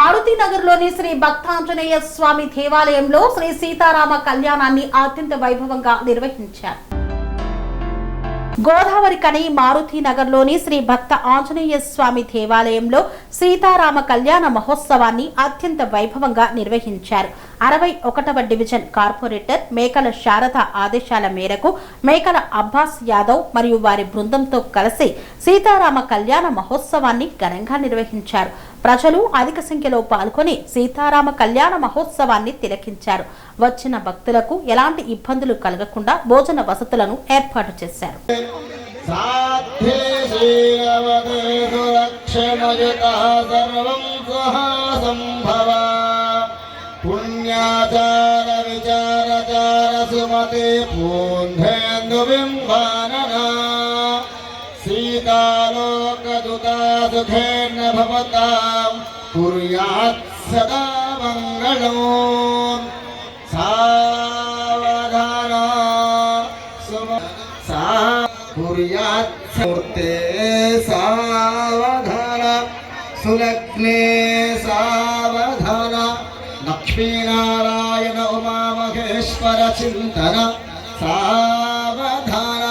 మారుతినగర్లోని శ్రీ భక్తాంజనేయ స్వామి దేవాలయంలో శ్రీ సీతారామ కళ్యాణాన్ని అత్యంత వైభవంగా నిర్వహించారు. గోదావరి కని మారుతినగర్లోని శ్రీ భక్త ఆంజనేయ స్వామి దేవాలయంలో సీతారామ కళ్యాణ మహోత్సవాన్ని అత్యంత వైభవంగా నిర్వహించారు. 61వ డివిజన్ కార్పొరేటర్ మేకల శారద ఆదేశాల మేరకు మేకల అబ్బాస్ యాదవ్ మరియు వారి బృందంతో కలిసి సీతారామ కళ్యాణ మహోత్సవాన్ని ఘనంగా నిర్వహించారు. ప్రజలు అధిక సంఖ్యలో పాల్గొని సీతారామ కళ్యాణ మహోత్సవాన్ని తిలకించారు. వచ్చిన భక్తులకు ఎలాంటి ఇబ్బందులు కలగకుండా భోజన వసతులను ఏర్పాటు చేశారు. పుణ్యాచార విచారచార సుమతే పూంధేందు బింబాననా సీతాలోకదుతా సుఖేన భవతాం కుర్యాత్ సదా మంగళం. సావధాన కుర్యాత్ మూర్తే సావధాన సులగ్నే సావధాన లక్ష్మీనారాయణ ఉమామహేశ్వర చింతన సావధాన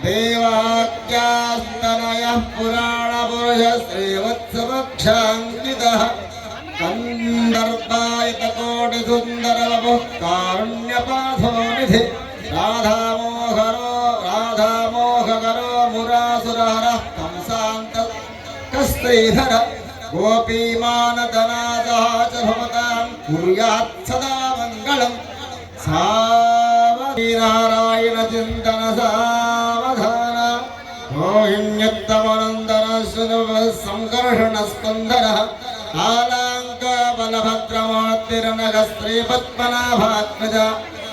దేవాఖ్యాస్తనయ పురాణ పురుష శ్రీవత్సవక్షాంకిత కందర్పాయత కోటి సుందర వపు కారుణ్యపాధో నిధి రాధామోహకరో మురాసురహర కంసాంత కస్త్రీధర గోపీమానదనాదః భవతాం కుర్యాత్ సదా మంగళం. సావధాన చింతన సావధాన రోహిణ్యత్తమనందన సంకర్షణ స్కందన కాలాంక బలభద్రమూర్తిరనగ శ్రీ పద్మనాభాత్మజ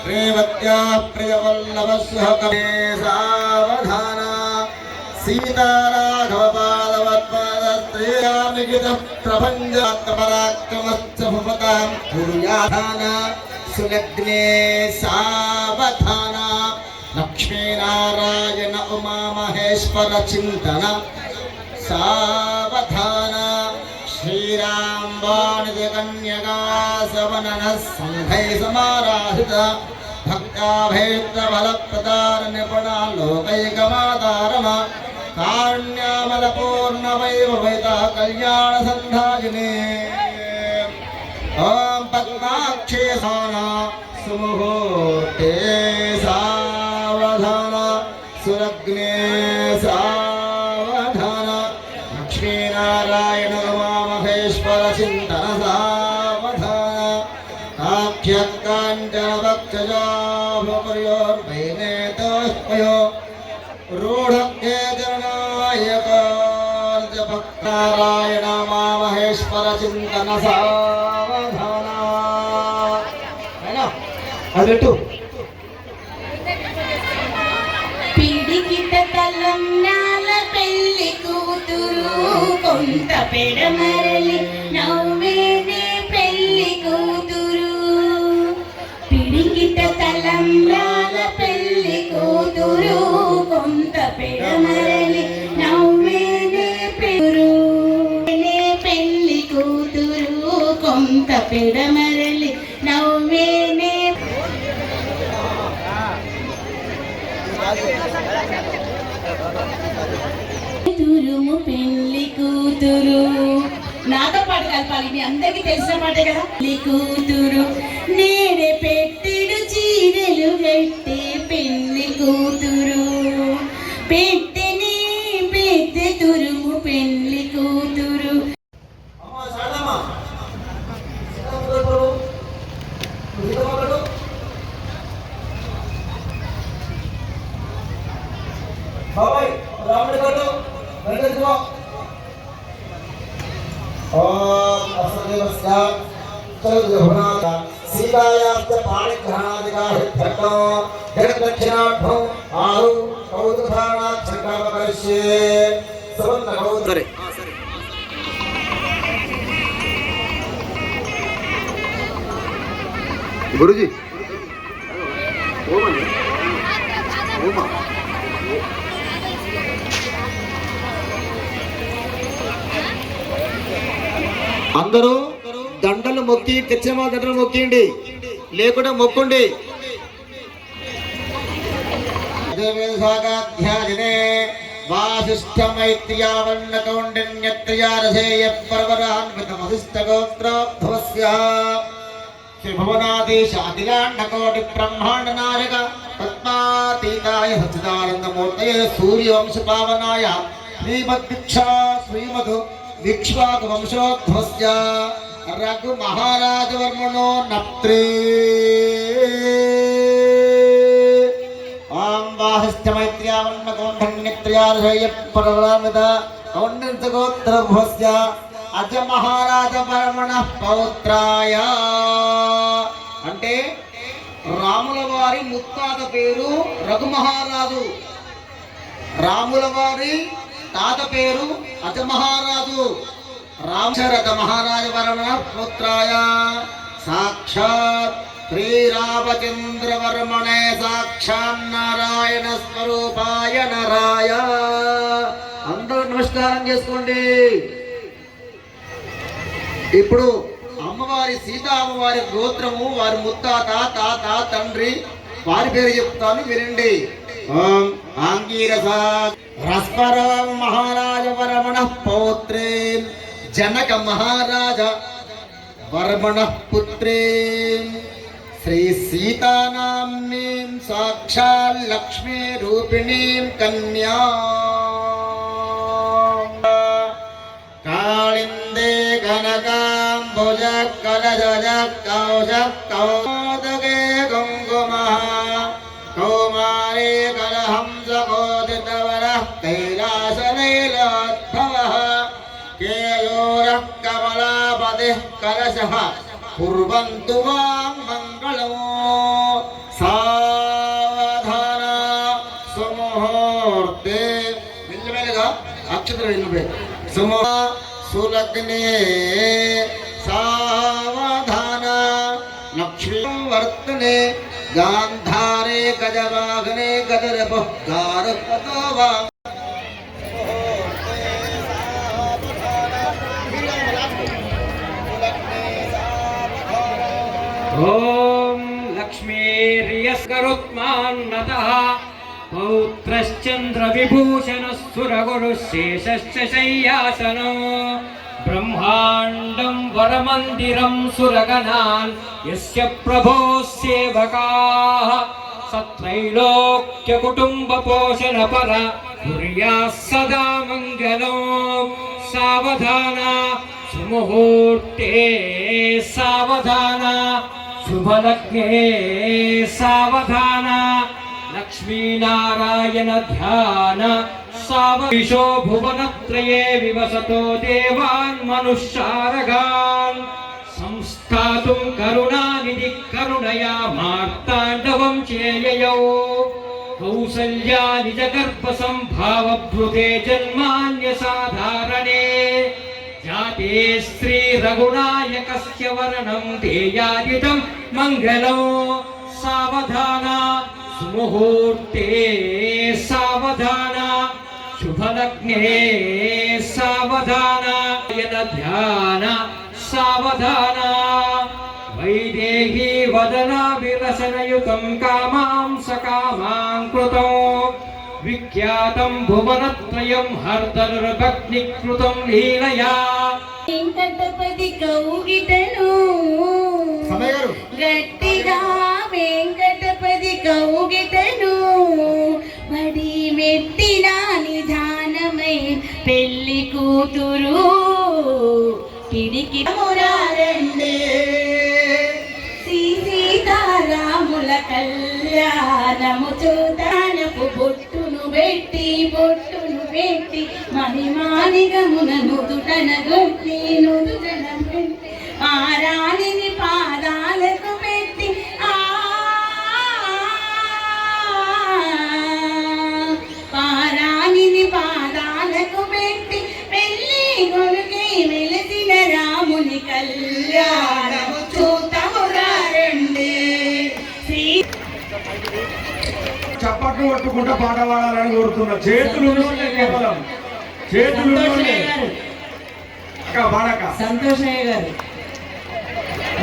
రేవత్యా ప్రియవల్లభ సహకరే సావధాన సీతారాఘవ పాదవత్పాద శ్రీరామలిఖిత ప్రపంచాత్మపరాక్రమశ్చ భవతాం కుర్యాధాన సులగ్నే సావధాన లక్ష్మీనారాయణ ఉమామహేశ్వర చింతన సావధాన శ్రీరాం వాణిజ్య కన్యగా సవనన సంఘై సమారాధిత భక్తాభేత్ర బలప్రదార నిపుణ లోకైకమాతారమ కారుణ్యామల పూర్ణ వైభవిత కళ్యాణ సంధాయినే. ఓం పద్మాక్షే సుముహూర్తే సావధాన సులగ్నే సావధాన లక్ష్మీనారాయణ ఉమామహేశ్వర చింతన సావధాన ఆఖ్యాకాంచన భక్షజోర్వైనేతోస్మయో రూఢే జనాయక భక్తారాయణ ఉమామహేశ్వర చింతన సావధాన. అదెటు పిడికిట తలంబ్రాల పెళ్లి కూతురు కొంత పెడమరలి నవ్వేనే పెళ్లి కూతురు. పిడికిట తలంబ్రాల పెళ్లి కూతురు కొంత పెడమరలి నవ్వేనే పెళ్లి కూతురు కొంత పెడమరలి నవ్వేనే. తురుము పెళ్లి కూతురు నాతో పాటు కలపాలి. మీ అందరికీ తెలిసిన పాటే కదా. పెళ్లి కూతురు నేనే పెట్టెడు చీరలు కట్టే పెళ్లి కూతురు పెట్టెనే పెద్ద తురుము పెళ్లి కూతురు. బాబాయ్ రాముడి గారు వెంకటేశ్వర ఓం అసదేవస్య చతుర్భువన సీతాయాశ్చ పాణిగ్రహణాదిగాహిత్యర్థం జగద్దక్షిణార్థం ఆరు కౌతుకానాత్ సంకల్పకరిష్యే సవంత కౌతురే. గురుజీ ఓమని ఓమా అందరూ దండలు మొక్కి తెచ్చిన వాళ్ళ దండలు మొక్కిండి, లేకుండా మొక్కుండి. దేవేశాఖాధ్యాయనే వాసిష్ఠమైత్ర్యావన్న కౌండిన్యత్రయారసేయ పర్వరాన్విత వసిష్ఠగోత్రోద్భవస్య శ్రీభువనాధీశ అఖిలాండకోటి బ్రహ్మాండ నాయక పద్మాతీతాయ సచ్చిదానందమూర్తయే సూర్యవంశ పావనాయ శ్రీమద్ విక్ష్వాకు వంశోద్భవస్య రఘు మహారాజవర్మణో నప్త్రే ఓం వాసిష్ఠమైత్ర్యావన్న కౌండిన్యత్రయారసేయ పర్వరాన్విత కౌండిన్యగోత్రోద్భవస్య అజ మహారాజ వర్మణ పౌత్రాయ. అంటే రాముల వారి ముత్తాత పేరు రఘు మహారాజు, రాముల వారి తాత పేరు అజ మహారాజు. రామశరథ మహారాజ వర్మణ పౌత్రాయ సాక్షాత్ శ్రీరామచంద్ర వర్మణే సాక్షాత్ నారాయణ స్వరూపాయ నరాయ. అందరూ నమస్కారం చేసుకోండి. ఇప్పుడు అమ్మవారి సీతా అమ్మవారి గోత్రము, వారి ముత్తాత, తాత, తండ్రి, వారి పేరు చెప్తాను వినండి. ఓం ఆంగీరస రస్పర మహారాజ వర్మణ పౌత్రే జనక మహారాజ వర్మణ పుత్రే శ్రీ సీతానామ్నీం సాక్షాత్ లక్ష్మీ రూపిణీం కన్యా కాళిందే కనకాంబుజ కలజ కౌశ కౌదగే కుంకుమ కౌమారే కలహంస కోదితవర కైలాసలైలోద్భవ కేయోర కమలాపతి కలశ కుర్వంతు వాం మంగళం. సావధాన సుముహూర్తే మెల్లమెల్లగా అక్షతలు ఎన్నుపే సులగ్నే సావధాన లక్ష్మీ వర్తనే గాంధారే గజవాహనే గదరపో వా. ఓం లక్ష్మీర్యస్కరుత్మాన్నతః పౌత్రశ్చంద్ర విభూషణస్సురగురు శేషశ్చ శయ్యాసనో బ్రహ్మాండం వరమందిరం సురగణాన్ యస్య ప్రభోః సేవకాః సత్రైలోక్య కుటుంబ పోషణ పర కుర్యాః సదా మంగళం. సావధాన సుముహూర్తే సావధాన శుభలగ్నే సావధాన లక్ష్మీనారాయణ ధ్యాన సావీశో భువనత్రయే వివసతో దేవాన్ మనుష్యారగాన్ సంస్థాతుం కరుణానిధి కరుణయా మార్తాండవం చేయయౌ కౌసల్యా నిజ గర్భ సంభావభృతే జన్మాన్య సాధారణే జాతే స్త్రీ రఘునాయకస్య వర్ణం తేయాదితం మంగళం. సావధాన సుముహూర్తే సావధాన శుభలగ్నే సావధాన ధ్యాన సావధాన వైదేహీ వదనా విలసనయుతం కామాం సకామాం కృతం విఖ్యాతం భువనత్రయం హర్తనుర్భగ్నికృతం లీలయా. వెంకటపతి కౌగిటను గట్టిగా వెంకటపతి కౌగిటను బడి మెట్టిన నిధానమై పెళ్లి కూతురు కిడికి మురారండే శ్రీ సీతారాముల కళ్యాణము చూదానపు బొట్టును పెట్టి మణిమాణిగమున నుదుటన గొట్టి ఆ రాణిని పాదాలకు పెట్టి పారాణిని పాదాలకు పెట్టి పెళ్లి కొడుకై వెలసిన రాముని కళ్యాణము చూతమురారండి. చప్పట్లు పట్టుకుంటా పాట పాడాలని కోరుతున్నా. చేతులు కేవలం చేతులు పాడక సంతోషయ్య గారు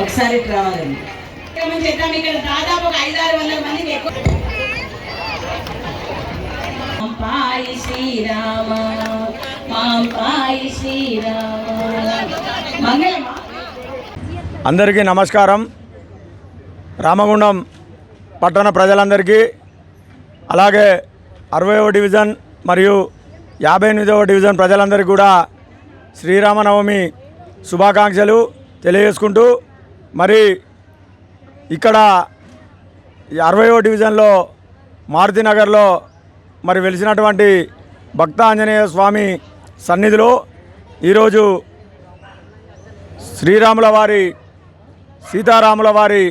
ఒకసారి రావాలండి. చేద్దాం. ఇక్కడ దాదాపు ఒక 500-600 మందికి ఎక్కువ. మాంపాయి శ్రీరామ మాంపాయి శ్రీరామ మంగళమా. అందరికీ నమస్కారం. రామగుండం పట్టణ ప్రజలందరికీ, అలాగే 60వ డివిజన్ మరియు 58వ డివిజన్ ప్రజలందరికీ కూడా శ్రీరామనవమి శుభాకాంక్షలు తెలియజేసుకుంటూ, మరి ఇక్కడ 60వ డివిజన్లో మారుతినగర్లో మరి వెలిసినటువంటి భక్త ఆంజనేయ స్వామి సన్నిధిలో ఈరోజు శ్రీరాముల వారి సీతారాముల వారి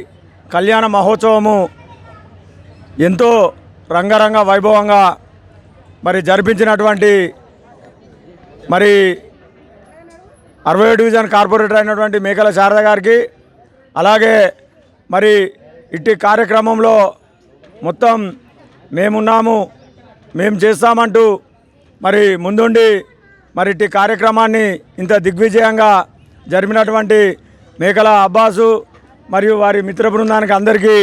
కళ్యాణ మహోత్సవము ఎంతో రంగరంగ వైభవంగా మరి జరిపించినటువంటి మరి 60వ డివిజన్ కార్పొరేటర్ అయినటువంటి మేకల శారద గారికి, అలాగే మరి ఇట్టి కార్యక్రమంలో మొత్తం మేమున్నాము, మేము చేస్తామంటూ మరి ముందుండి మరి ఇట్టి కార్యక్రమాన్ని ఇంత దిగ్విజయంగా జరిపినటువంటి మేకల అబ్బాసు మరియు వారి మిత్ర బృందానికి అందరికీ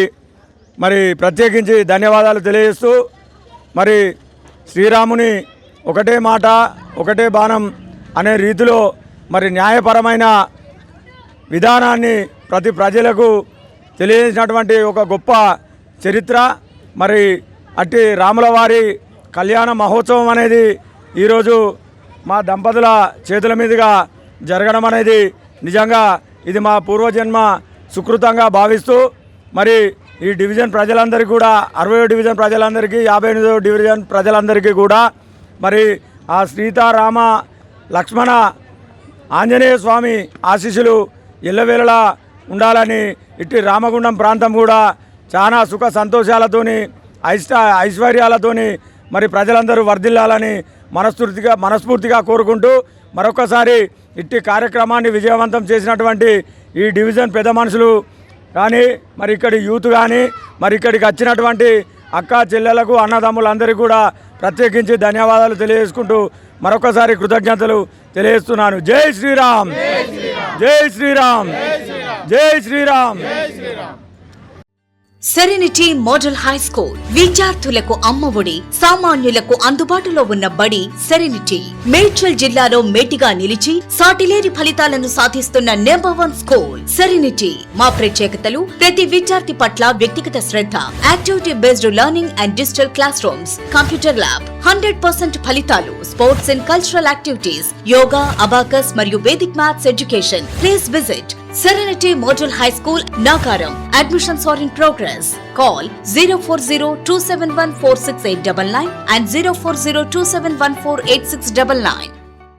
మరి ప్రత్యేకించి ధన్యవాదాలు తెలియజేస్తూ, మరి శ్రీరాముని ఒకటే మాట ఒకటే బాణం అనే రీతిలో మరి న్యాయపరమైన విధానాన్ని ప్రతి ప్రజలకు తెలియజేసినటువంటి ఒక గొప్ప చరిత్ర. మరి అట్టి రాముల వారి కళ్యాణ మహోత్సవం అనేది ఈరోజు మా దంపతుల చేతుల మీదుగా జరగడం అనేది నిజంగా ఇది మా పూర్వజన్మ సుకృతంగా భావిస్తూ, మరి ఈ డివిజన్ ప్రజలందరికీ కూడా 60వ డివిజన్ ప్రజలందరికీ 58వ డివిజన్ ప్రజలందరికీ కూడా మరి ఆ సీతారామ లక్ష్మణ ఆంజనేయ స్వామి ఆశీస్సులు ఎల్లవేళలా ఉండాలని, ఇట్టి రామగుండం ప్రాంతం కూడా చాలా సుఖ సంతోషాలతోని ఐశ్వర్యాలతోని మరి ప్రజలందరూ వర్ధిల్లాలని మనస్ఫూర్తిగా కోరుకుంటూ, మరొకసారి ఇట్టి కార్యక్రమాన్ని విజయవంతం చేసినటువంటి ఈ డివిజన్ పెద్ద మనుషులు కానీ, మరి ఇక్కడి యూత్ కానీ, మరి ఇక్కడికి వచ్చినటువంటి అక్క చెల్లెలకు అన్నదమ్ములందరికీ కూడా ప్రత్యేకించి ధన్యవాదాలు తెలియజేసుకుంటూ మరొకసారి కృతజ్ఞతలు తెలియజేస్తున్నాను. జై శ్రీరామ్, జై శ్రీరామ్, జై Shriram. Serenity model high school విద్యార్థులకు అమ్మఒడి, సామాన్యులకు అందుబాటులో ఉన్న బడి సెరెనిటీ. మేడ్చల్ జిల్లాలో మేటిగా నిలిచి సాటిలేని ఫలితాలను సాధిస్తున్న నంబర్ 1 స్కూల్ సెరెనిటీ. మా ప్రత్యేకతలు: ప్రతి విద్యార్థి పట్ల వ్యక్తిగత శ్రద్ధ, activity based learning and digital classrooms, computer lab, 100% ఫలితాలు, sports and cultural activities, yoga, abacus మరియు Vedic maths education. Please visit Serenity Model High School, Nagaram. Admissions are in progress. Call 040-271-46899 and 040-271-48699.